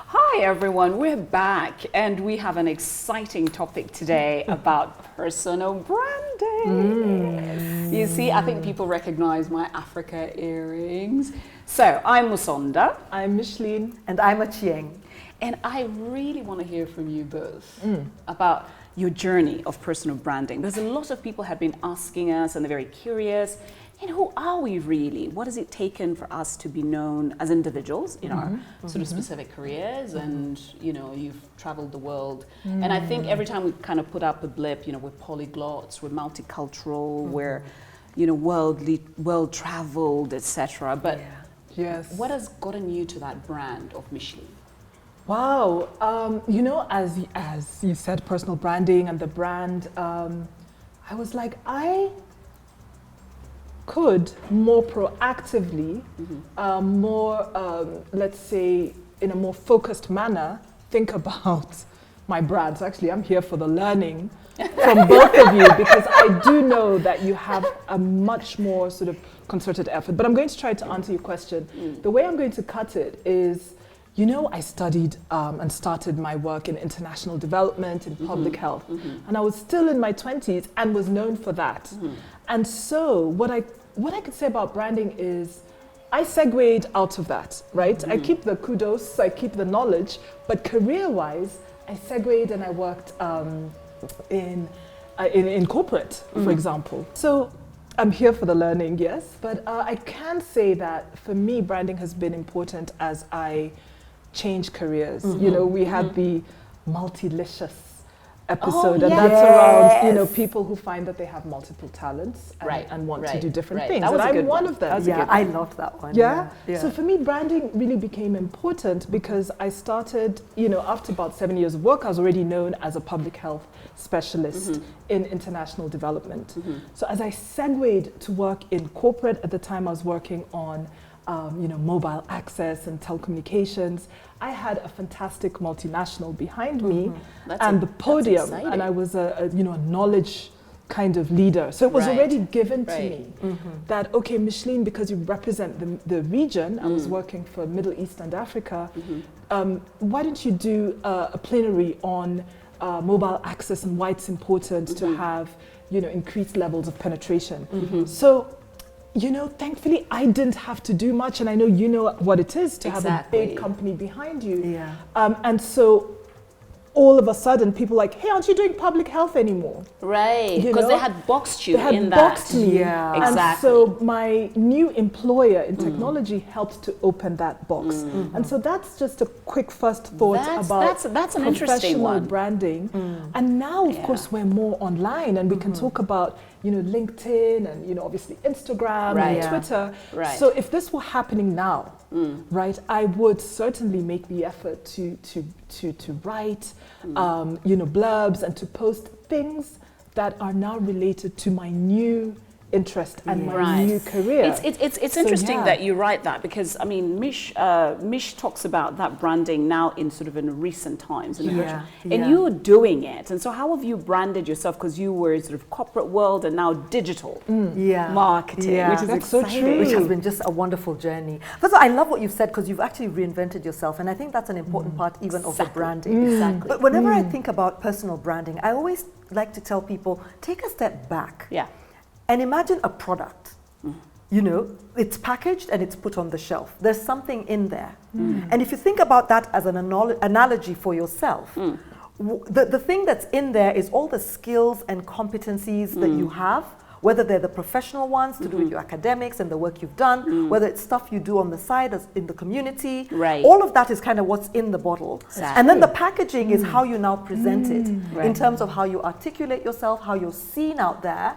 Hi everyone, we're back and we have an exciting topic today about personal branding. You see, I think people recognize my Africa earrings. So I'm Musonda. I'm Miche. And I'm Achieng. And I really want to hear from you both about your journey of personal branding. Because a lot of people have been asking us and they're very curious, who are we really? What has it taken for us to be known as individuals in our sort of specific careers? And, you've traveled the world. And I think every time we kind of put up a blip, we're polyglots, we're multicultural, we're, world traveled, etc. But yes, what has gotten you to that brand of Miche? Wow. As you said, personal branding and the brand, I was like, I could more proactively, let's say, in a more focused manner, think about my brand. So actually, I'm here for the learning from both of you, because I do know that you have a much more sort of concerted effort. But I'm going to try to answer your question. The way I'm going to cut it is, I studied and started my work in international development in public health. And I was still in my 20s and was known for that. And so what I could say about branding is I segued out of that, right? I keep the kudos, I keep the knowledge, but career-wise, I segued and I worked in corporate, for example. So I'm here for the learning, yes, but I can say that for me, branding has been important as I change careers. We had the Multilicious episode, and that's around people who find that they have multiple talents and want to do different things. And I'm one of them. Yeah, I loved that one. Yeah? So for me, branding really became important because I started, after about 7 years of work, I was already known as a public health specialist in international development. So as I segued to work in corporate, at the time I was working on mobile access and telecommunications. I had a fantastic multinational behind me and the podium, and I was a knowledge kind of leader. So it was already given to me that, okay, Micheline, because you represent the region, I was working for Middle East and Africa, why don't you do a plenary on mobile access and why it's important to have, increased levels of penetration. So, thankfully, I didn't have to do much, and I know you know what it is to have a big company behind you. Yeah. And so, all of a sudden, people are like, hey, aren't you doing public health anymore? Right, because they had boxed you in that. They had boxed me. Yeah. Exactly. And so, my new employer in technology helped to open that box. And so, that's just a quick first thought about that's an interesting one. Branding. And now, of course, we're more online, and we can talk about LinkedIn and obviously Instagram and Twitter. Right. So if this were happening now, I would certainly make the effort to write, blurbs and to post things that are now related to my new interest and my new career. It's interesting that you write that, because I mean Miche talks about that branding now in sort of in recent times and you're doing it. And so how have you branded yourself, because you were sort of corporate world and now digital marketing, which is that's exciting. So true. Which has been just a wonderful journey. First of all, I love what you've said, because you've actually reinvented yourself, and I think that's an important part even of the branding. Exactly. But whenever I think about personal branding, I always like to tell people, take a step back. And imagine a product, it's packaged and it's put on the shelf. There's something in there. And if you think about that as an analogy for yourself, the thing that's in there is all the skills and competencies that you have, whether they're the professional ones to do with your academics and the work you've done, whether it's stuff you do on the side as in the community. All of that is kind of what's in the bottle. And then the packaging is how you now present it in terms of how you articulate yourself, how you're seen out there,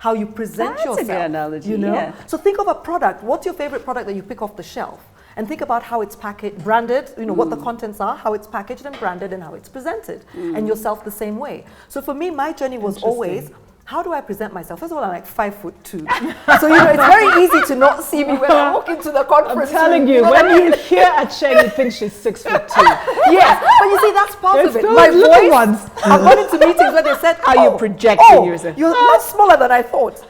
how you present yourself. That's a good analogy, So think of a product. What's your favorite product that you pick off the shelf? And think about how it's packaged, branded, what the contents are, how it's packaged and branded, and how it's presented. And yourself the same way. So for me, my journey was always, how do I present myself? First of all, I'm like 5'2". So, you know, it's very easy to not see me when I walk into the conference I'm telling room. you, when you hear Achieng, you think she's 6'2". Yes, but you see, that's part of it. Those My little voice, ones. I've gone into meetings where they said, How you projecting yourself. You're much smaller than I thought.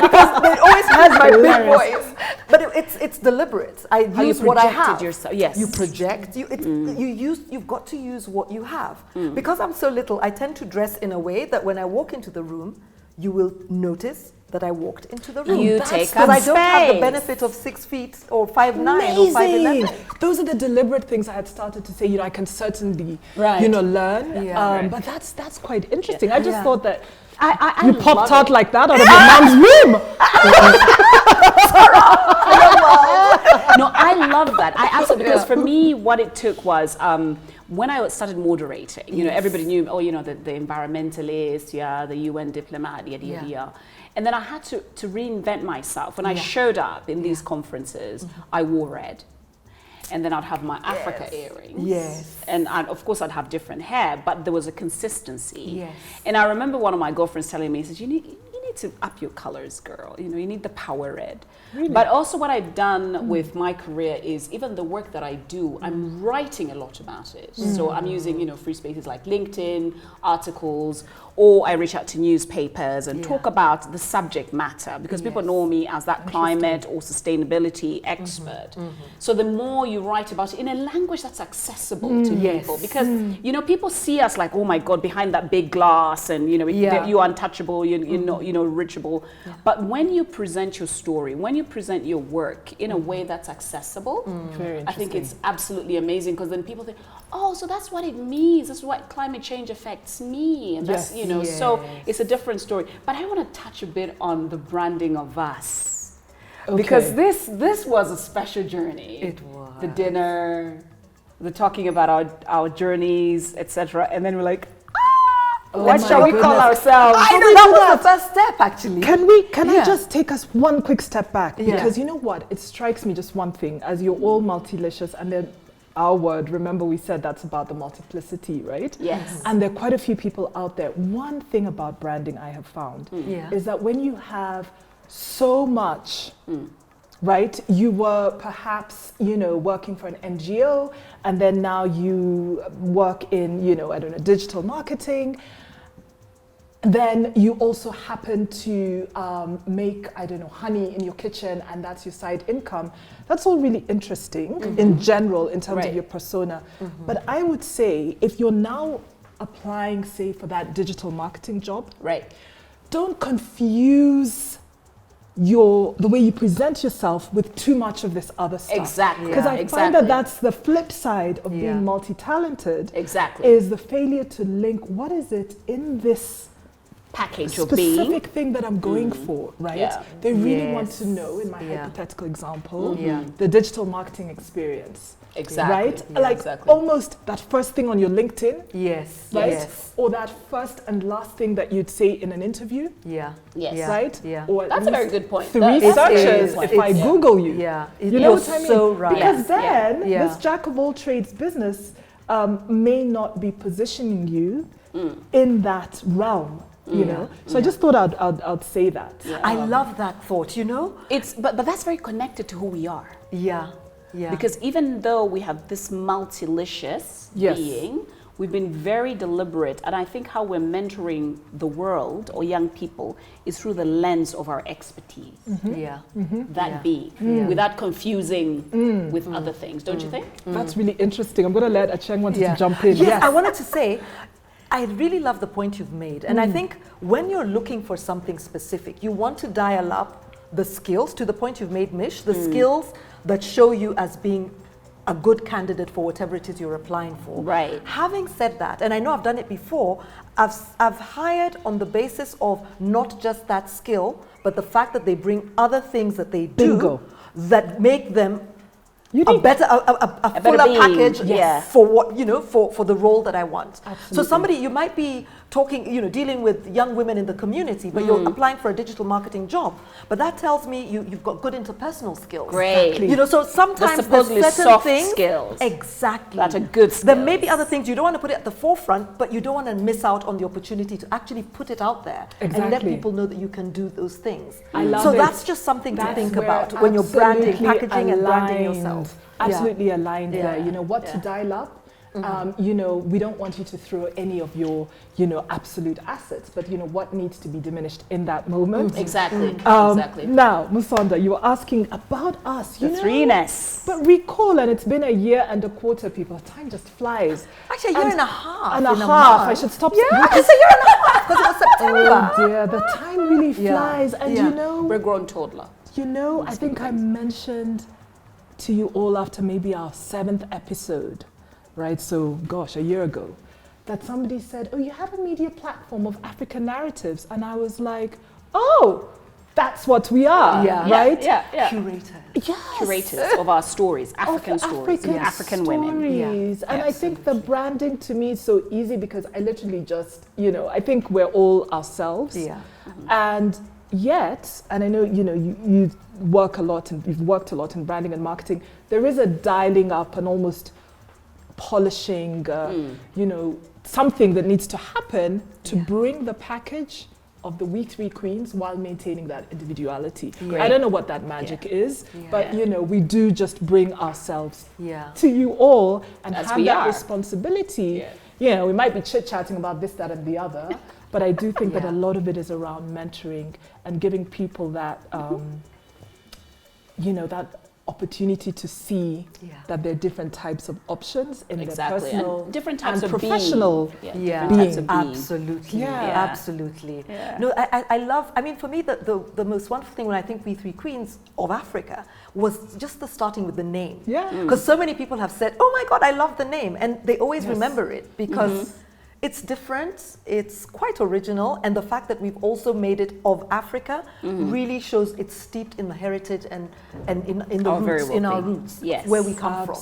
Because they always had my big voice. But it's deliberate. I use what I have. Yourself. Yes. You project. You've got to use what you have. Because I'm so little, I tend to dress in a way that when I walk into the room, you will notice that I walked into the room. You take because up I don't have the space. benefit of 6 feet or 5'9" or 5'11". Those are the deliberate things I had started to say. You know, I can certainly, Right. you know, learn. Yeah. But that's quite interesting. I just Yeah. thought that I you popped out like that out of your mom's womb. No, I love that. I absolutely, because for me, what it took was when I started moderating, you know, everybody knew, oh, you know, the environmentalist, the UN diplomat, yada. And then I had to reinvent myself. When I showed up in these conferences, I wore red. And then I'd have my Africa earrings. Yes. And of course I'd have different hair, but there was a consistency. Yes. And I remember one of my girlfriends telling me, he says, you need to up your colors, girl. You know, you need the power red. Really? But also what I've done with my career is even the work that I do, I'm writing a lot about it. So I'm using, you know, free spaces like LinkedIn, articles, or I reach out to newspapers and talk about the subject matter because people know me as that climate or sustainability expert. So the more you write about it in a language that's accessible to people, because, you know, people see us like, oh my God, behind that big glass and, you know, you're untouchable, you're not, you know, reachable. But when you present your story, when you present your work in a way that's accessible, I think it's absolutely amazing because then people think, oh, so that's what it means. That's what climate change affects me. And that's, you know, so it's a different story. But I want to touch a bit on the branding of us. Because this was a special journey. It was. The dinner, the talking about our journeys, etc. And then we're like, what shall we call ourselves? I know, that was the first step, actually. Can I just take us one quick step back? Because you know what? It strikes me just one thing. As you're all multilicious, and then our word, remember we said that's about the multiplicity, right? Yes. And there are quite a few people out there. One thing about branding I have found is that when you have so much, right? You were perhaps, you know, working for an NGO, and then now you work in, you know, I don't know, digital marketing. Then you also happen to make, I don't know, honey in your kitchen, and that's your side income. That's all really interesting in general in terms of your persona. But I would say if you're now applying, say, for that digital marketing job, don't confuse the way you present yourself with too much of this other stuff. Exactly. Because I find that that's the flip side of being multi-talented. Is the failure to link what is it in this package or specific thing that I'm going for, right? They really want to know, in my hypothetical example, the digital marketing experience. Right? Almost that first thing on your LinkedIn. Right? Or that first and last thing that you'd say in an interview. Right? Or that's a very good point. 3 searches if I Google you. You know what I mean? So right. Because then this jack of all trades business may not be positioning you in that realm. You know, so I just thought I'd say that. I love that thought. You know, but that's very connected to who we are. Yeah. Because even though we have this multilicious being, we've been very deliberate, and I think how we're mentoring the world or young people is through the lens of our expertise. That being, without confusing with other things. Don't you think? That's really interesting. I'm going to let Achieng wanted to jump in. Yes, I wanted to say, I really love the point you've made. And I think when you're looking for something specific, you want to dial up the skills to the point you've made, Miche, the skills that show you as being a good candidate for whatever it is you're applying for. Right. Having said that, and I know I've done it before, I've hired on the basis of not just that skill, but the fact that they bring other things that they do that make them a fuller package for what, you know, for the role that I want. Absolutely. So somebody, you might be talking, you know, dealing with young women in the community, but you're applying for a digital marketing job. But that tells me you've got good interpersonal skills. Great. Exactly. You know, so sometimes there's certain soft things, skills. Exactly. That are good skills. There may be other things you don't want to put it at the forefront, but you don't want to miss out on the opportunity to actually put it out there and let people know that you can do those things. I love so it. That's just something to think about when you're branding, packaging and branding yourself. Absolutely aligned there. You know, what to dial up. You know, we don't want you to throw any of your, you know, absolute assets, but you know, what needs to be diminished in that moment. Exactly. Exactly. Now, Musonda, you were asking about us, you the know, threeness. But recall, and it's been a year and a quarter, people. Time just flies. Actually, a year and a half. And a half. I should stop. Yeah, it's a year and a half because it was September. Oh dear, the time really flies, and you know, we're a grown toddler. You know, I think I mentioned to you all after maybe our 7th episode, right? So, gosh, a year ago, that somebody said, oh, you have a media platform of African narratives. And I was like, oh, that's what we are, right? Yeah. Curators. Yes. Curators of our stories, African stories, African women. And I think the branding to me is so easy because I literally just, you know, I think we're all ourselves. And yet, and I know, you know, you work a lot and you've worked a lot in branding and marketing, there is a dialing up and almost polishing, you know, something that needs to happen to bring the package of the We Three Queens while maintaining that individuality. I don't know what that magic is, but you know, we do just bring ourselves to you all and have that responsibility. You know, we might be chit-chatting about this, that, and the other, but I do think that a lot of it is around mentoring and giving people that, you know, that opportunity to see that there are different types of options in their personal and different types of professional being. Absolutely. Absolutely. No, I love, I mean, for me, the most wonderful thing when I think We Three Queens of Africa was just the starting with the name. Because so many people have said, oh my God, I love the name. And they always remember it because it's different, it's quite original, and the fact that we've also made it of Africa really shows it's steeped in the heritage and in the roots, in our roots, where we come from.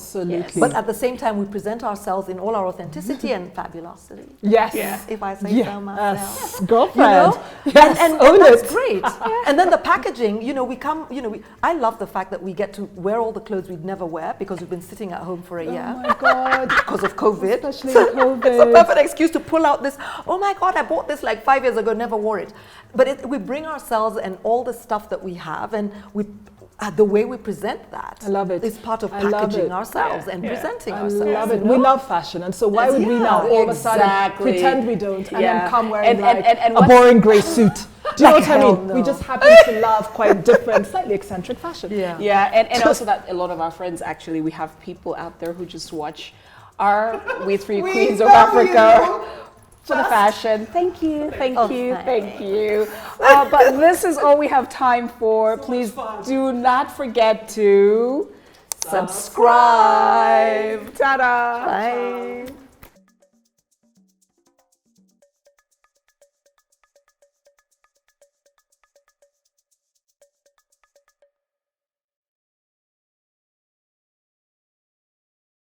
But at the same time, we present ourselves in all our authenticity and fabulosity. If I say so myself. Girlfriend. You know? And that's great. And then the packaging, you know, we come, you know, I love the fact that we get to wear all the clothes we'd never wear because we've been sitting at home for a year. Oh my God. Because of COVID. Especially COVID. It's a perfect excuse to pull out this, oh my God, I bought this like 5 years ago, never wore it. But we bring ourselves and all the stuff that we have, and the way we present that is part of packaging ourselves and presenting ourselves. I love it. We love fashion, and so why would we now all of a sudden pretend we don't and then come wearing a boring grey suit? Do you know what I mean? We just happen to love quite different, slightly eccentric fashion. And also that a lot of our friends, actually, we have people out there who just watch our We Three Queens of Africa for the fashion. Thank you. But this is all we have time for. Please do not forget to subscribe. Ta-da. Bye.